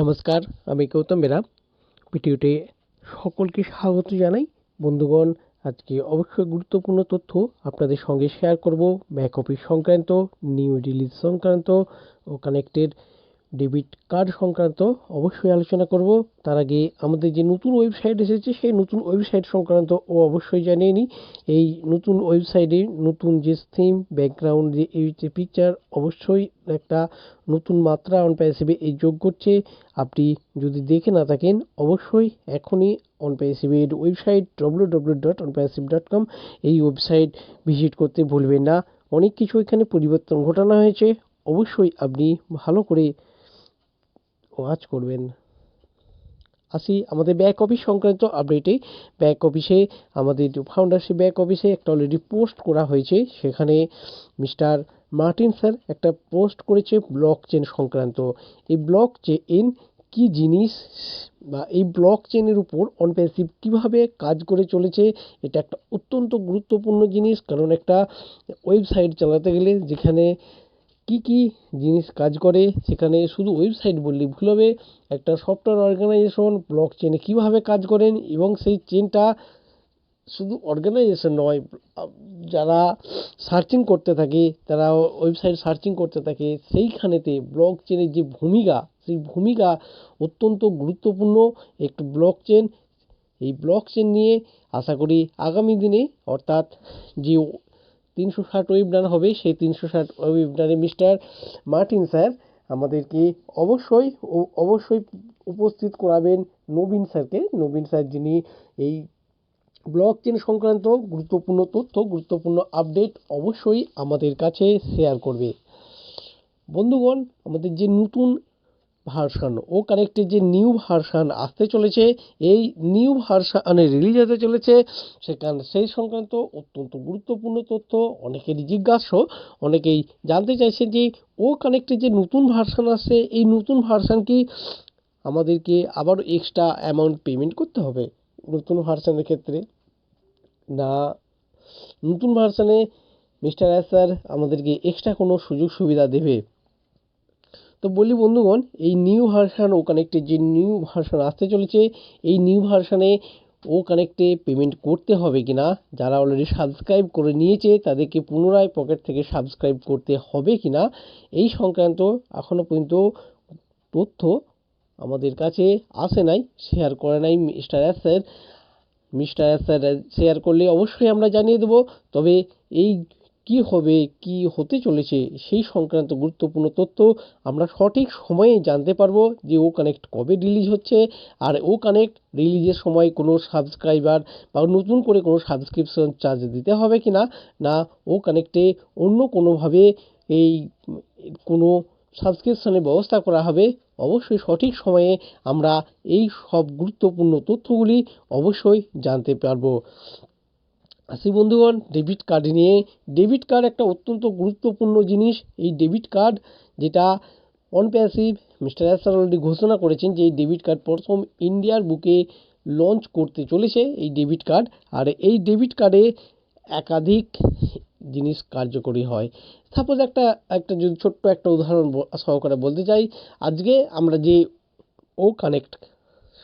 নমস্কার, আমি গৌতম বেরা। ভিডিওতে সকলকে স্বাগত জানাই। বন্ধুগণ, আজকে অবশ্যই গুরুত্বপূর্ণ তথ্য আপনাদের সঙ্গে শেয়ার করব। ব্যাক অফিস সংক্রান্ত, নিউ রিলিজ সংক্রান্ত ও কানেক্টেড ডেবিট কার্ড সংক্রান্ত অবশ্যই আলোচনা করব। তার আগে আমাদের যে নতুন ওয়েবসাইট এসেছে সেই নতুন ওয়েবসাইট সংক্রান্ত অবশ্যই জানিয়ে নিই। এই নতুন ওয়েবসাইটে নতুন যে থিম, ব্যাকগ্রাউন্ড, যে এই যে পিকচার, অবশ্যই একটা নতুন মাত্রা অনপ্যাসিভে এই যোগ করছে। আপনি যদি দেখে না থাকেন অবশ্যই এখনই অনপ্যাসিভের ওয়েবসাইট www.onpassive.com এই ওয়েবসাইট ভিজিট করতে ভুলবেন না। অনেক কিছু এখানে পরিবর্তন ঘটানো হয়েছে, অবশ্যই আপনি ভালো করে ওয়াচ করবেন। আসি আমাদের ব্যাক অফিস সংক্রান্ত আপডেটে। ব্যাক অফিসে আমাদের ফাউন্ডারশিপ ব্যাক অফিসে একটা অলরেডি পোস্ট করা হয়েছে। সেখানে মিস্টার মার্টিন স্যার একটা পোস্ট করেছে ব্লক চেন সংক্রান্ত। এই ব্লক চেন কি জিনিস বা এই ব্লক চেনের উপর অনপ্যাসিভ কিভাবে কাজ করে চলেছে, এটা একটা অত্যন্ত গুরুত্বপূর্ণ জিনিস। কারণ একটা ওয়েবসাইট চালাতে গেলে যেখানে কি কি জিনিস কাজ করে, সেখানে শুধু ওয়েবসাইট বললেই ভুল হবে। একটা সফটওয়্যার অর্গানাইজেশন ব্লক চেনে কীভাবে কাজ করেন এবং সেই চেনটা শুধু অর্গানাইজেশন নয়, যারা সার্চিং করতে থাকে, তারা ওয়েবসাইট সার্চিং করতে থাকে, সেইখানেতে ব্লক চেনের যে ভূমিকা, সেই ভূমিকা অত্যন্ত গুরুত্বপূর্ণ। একটু ব্লক চেন, এই ব্লক চেন নিয়ে আশা করি আগামী দিনে, অর্থাৎ যে 360 ওয়েবিনার হবে, সেই 360 ওয়েবিনারে মিস্টার মার্টিন স্যার আমাদেরকে অবশ্যই উপস্থিত করাবেন নবীন স্যারকে। নবীন স্যার যিনি এই ব্লক চেন সংক্রান্ত গুরুত্বপূর্ণ তথ্য, গুরুত্বপূর্ণ আপডেট অবশ্যই আমাদের কাছে শেয়ার করবে। বন্ধুগণ, আমাদের যে নতুন ভার্সান ও কানেক্টের যে নিউ ভার্সান আসতে চলেছে, এই নিউ ভার্সানে রিলিজ হতে চলেছে, সেই সংক্রান্ত অত্যন্ত গুরুত্বপূর্ণ তথ্য অনেকেরই জিজ্ঞাসা, অনেকেই জানতে চাইছেন যে ও কানেক্টের যে নতুন ভার্সান আসছে, এই নতুন ভার্সান কি আমাদেরকে আবার এক্সট্রা অ্যামাউন্ট পেমেন্ট করতে হবে নতুন ভার্সানের ক্ষেত্রে? না, নতুন ভার্সানে মিস্টার এস স্যার আমাদেরকে এক্সট্রা কোনো সুযোগ সুবিধা দেবে? তো বলি বন্ধুগণ, এই নিউ ভার্সান ও কানেক্টের যে নিউ ভার্সান আসতে চলেছে, এই নিউ ভার্সানে ও কানেক্টে পেমেন্ট করতে হবে কিনা, যারা অলরেডি সাবস্ক্রাইব করে নিয়েছে তাদেরকে পুনরায় পকেট থেকে সাবস্ক্রাইব করতে হবে কিনা, এই সংক্রান্ত এখনও পর্যন্ত তথ্য আমাদের কাছে আসে নাই, শেয়ার করে নাই mister S sir. Mister S sir share করলে অবশ্যই আমরা জানিয়ে দেবো। তবে এই কি হবে, কি হতে চলেছে, সেই সংক্রান্ত গুরুত্বপূর্ণ তথ্য আমরা সঠিক সময়ে জানতে পারবো যে ও কানেক্ট কবে রিলিজ হচ্ছে, আর ও কানেক্ট রিলিজের সময় কোনো সাবস্ক্রাইবার বা নতুন করে কোনো সাবস্ক্রিপশন চার্জ দিতে হবে কি না, না ও কানেক্টে অন্য কোনোভাবে এই কোনো সাবস্ক্রিপশনের ব্যবস্থা করা হবে। অবশ্যই সঠিক সময়ে আমরা এই সব গুরুত্বপূর্ণ তথ্যগুলি অবশ্যই জানতে পারবো। আসি বন্ধুগণ ডেবিট কার্ড নিয়ে। ডেবিট কার্ড একটা অত্যন্ত গুরুত্বপূর্ণ জিনিস। এই ডেবিট কার্ড যেটা অনপ্যাসিভ মিস্টার এস স্যার অলরেডি ঘোষণা করেছেন যে এই ডেবিট কার্ড প্রথম ইন্ডিয়ার বুকে লঞ্চ করতে চলেছে এই ডেবিট কার্ড। আর এই ডেবিট কার্ডে একাধিক জিনিস কার্যকরী হয়। সাপোজ একটা যদি ছোট্ট একটা উদাহরণ সহকারে বলতে চাই, আজকে আমরা যে ও কানেক্ট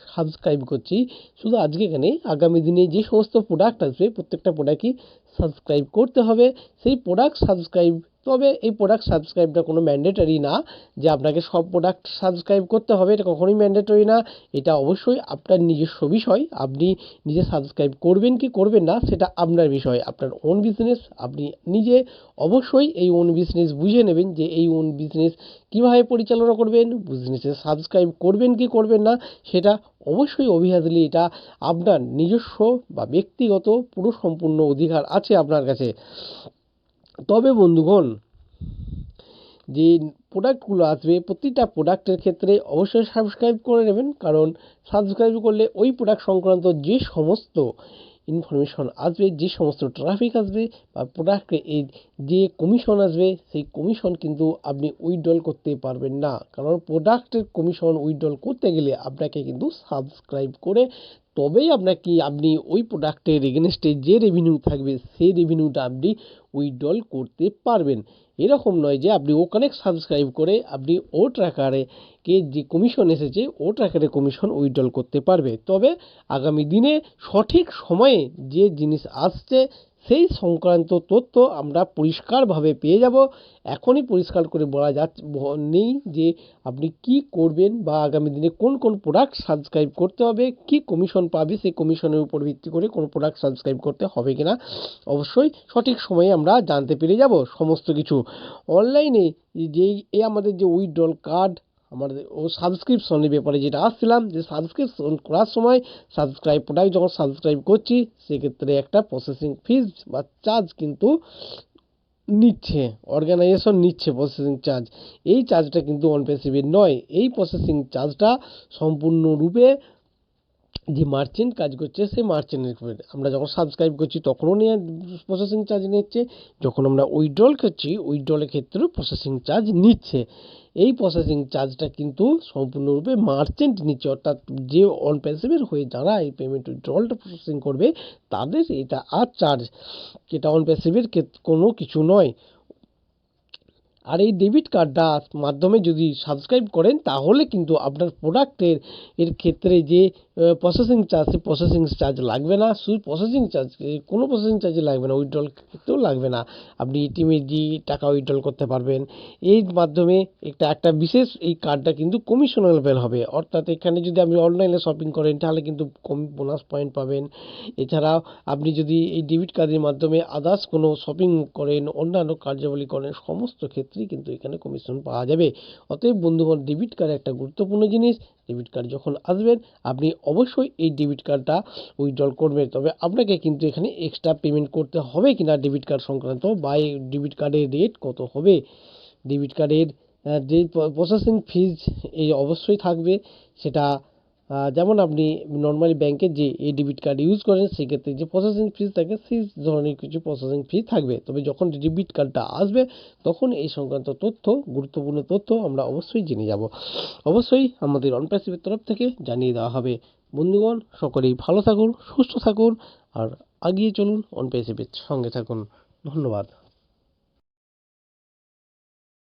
সাবস্ক্রাইব করছি, শুধু আজকে কেন, আগামী দিনে যে সমস্ত প্রোডাক্ট আসবে প্রত্যেকটা প্রোডাক্টই সাবস্ক্রাইব করতে হবে। সেই প্রোডাক্ট সাবস্ক্রাইব, তবে এই প্রোডাক্ট সাবস্ক্রাইবটা কোনো ম্যান্ডেটরি না যে আপনাকে সব প্রোডাক্ট সাবস্ক্রাইব করতে হবে, এটা কখনোই ম্যান্ডেটরি না। এটা অবশ্যই আপনার নিজস্ব বিষয়, আপনি নিজে সাবস্ক্রাইব করবেন কি করবেন না সেটা আপনার বিষয়, আপনার ওন বিজনেস। আপনি নিজে অবশ্যই এই ওন বিজনেস বুঝে নেবেন যে এই ওন বিজনেস কীভাবে পরিচালনা করবেন, বিজনেসে সাবস্ক্রাইব করবেন কি করবেন না সেটা অবশ্যই অবভিয়াসলি এটা আপনার নিজস্ব বা ব্যক্তিগত পুরো সম্পূর্ণ অধিকার আছে আপনার কাছে। তবে বন্ধুগণ, যে প্রোডাক্টগুলো আসবে প্রতিটা প্রোডাক্টের ক্ষেত্রে অবশ্যই সাবস্ক্রাইব করে নেবেন, কারণ সাবস্ক্রাইব করলে ওই প্রোডাক্ট সংক্রান্ত যে সমস্ত ইনফরমেশন আসবে, যে সমস্ত ট্রাফিক আসবে বা প্রোডাক্টে যে কমিশন আসবে, সেই কমিশন কিন্তু আপনি উইথড্রল করতে পারবেন না। কারণ প্রোডাক্টের কমিশন উইথড্রল করতে গেলে আপনাকে কিন্তু সাবস্ক্রাইব করে তবেই আপনি ওই প্রোডাক্টের এগেনস্টে যে রেভিনিউ থাকবে সেই রেভিনিউটা আপনি উইথড্রল করতে পারবেন। এরকম নয় যে আপনি ও কানেক্ট সাবস্ক্রাইব করে আপনি ও ট্র্যাকারে যে কমিশন এসেছে ও ট্র্যাকারে কমিশন উইথড্রল করতে পারবে। তবে আগামী দিনে সঠিক সময়ে যে জিনিস আসছে সেই সংক্রান্ত তথ্য আমরা পরিষ্কারভাবে পেয়ে যাব। এখনই পরিষ্কার করে বলা নেই যে আপনি কি করবেন বা আগামী দিনে কোন কোন প্রোডাক্ট সাবস্ক্রাইব করতে হবে, কি কমিশন পাবে, সেই কমিশনের উপর ভিত্তি করে কোনো প্রোডাক্ট সাবস্ক্রাইব করতে হবে কিনা অবশ্যই সঠিক সময়ে আমরা জানতে পেরে যাব সমস্ত কিছু। অনলাইনে আমাদের যে উইথড্রল কার্ড আমাদের সাবস্ক্রিপশনের ব্যাপারে যেটা আসছিলাম, যে সাবস্ক্রিপশন করার সময় প্রোডাক্ট যখন সাবস্ক্রাইব করছি সেক্ষেত্রে একটা প্রসেসিং ফিজ বা চার্জ কিন্তু নিচ্ছে, অর্গানাইজেশন নিচ্ছে প্রসেসিং চার্জ। এই চার্জটা কিন্তু অনপেসিভের নয়। এই প্রসেসিং চার্জটা সম্পূর্ণরূপে যে মার্চেন্ট কাজ করছে সেই মার্চেন্টের উপরে। আমরা যখন সাবস্ক্রাইব করছি তখনও নিয়ে প্রসেসিং চার্জ নিচ্ছে, যখন আমরা উইথড্রল করছি উইথড্রলের ক্ষেত্রেও প্রসেসিং চার্জ নিচ্ছে। এই প্রসেসিং চার্জটা কিন্তু সম্পূর্ণরূপে মার্চেন্ট নিচ্ছে, অর্থাৎ যে অন প্যাসিভের হয়ে যারা এই পেমেন্ট উইথড্রলটা প্রসেসিং করবে তাদের এটা আর চার্জ, এটা অন প্যাসিভের কোনো কিছু নয়। আর এই ডেবিট কার্ডটার মাধ্যমে যদি সাবস্ক্রাইব করেন তাহলে কিন্তু আপনার প্রোডাক্টের ক্ষেত্রে যে প্রসেসিং চার্জ, সেই প্রসেসিং চার্জ লাগবে না। শুধু প্রসেসিং চার্জ, কোনো প্রসেসিং চার্জই লাগবে না, উইথড্রল ক্ষেত্রেও লাগবে না। আপনি এটিএমে গিয়ে টাকা উইথড্রল করতে পারবেন। এই মাধ্যমে একটা বিশেষ এই কার্ডটা কিন্তু কমিশনেবল হবে, অর্থাৎ এখানে যদি আপনি অনলাইনে শপিং করেন তাহলে কিন্তু কম বোনাস পয়েন্ট পাবেন। এছাড়াও আপনি যদি এই ডেবিট কার্ডের মাধ্যমে আদার্স কোনো শপিং করেন, অন্যান্য কার্যাবলী করেন, সমস্ত ক্ষেত্রেই কিন্তু এখানে কমিশন পাওয়া যাবে। অতএব বন্ধুগণ, ডেবিট কার্ড একটা গুরুত্বপূর্ণ জিনিস। ডেবিট কার্ড যখন আসবেন আপনি অবশ্যই এই ডেবিট কার্ডটা উইথড্রল করবেন। তবে আপনাকে কিন্তু এখানে এক্সট্রা পেমেন্ট করতে হবে কিনা ডেবিট কার্ড সংক্রান্ত, বা এই ডেবিট কার্ডের রেট কত হবে, ডেবিট কার্ডের যে প্রসেসিং ফিজ এই অবশ্যই থাকবে। সেটা যেমন আপনি নর্মালি ব্যাংকের যে এই ডেবিট কার্ড ইউজ করেন সেক্ষেত্রে যে প্রসেসিং ফিজ থাকে সেই ধরনের কিছু প্রসেসিং ফি থাকবে। তবে যখন ডেবিট কার্ডটা আসবে তখন এই সংক্রান্ত তথ্য, গুরুত্বপূর্ণ তথ্য আমরা অবশ্যই জেনে যাব। অবশ্যই আমাদের অনপ্যাসিভের তরফ থেকে জানিয়ে দেওয়া হবে। বন্ধুগণ, সকলেই ভালো থাকুন, সুস্থ থাকুন আর এগিয়ে চলুন, অনপ্যাসিভের সঙ্গে থাকুন। ধন্যবাদ।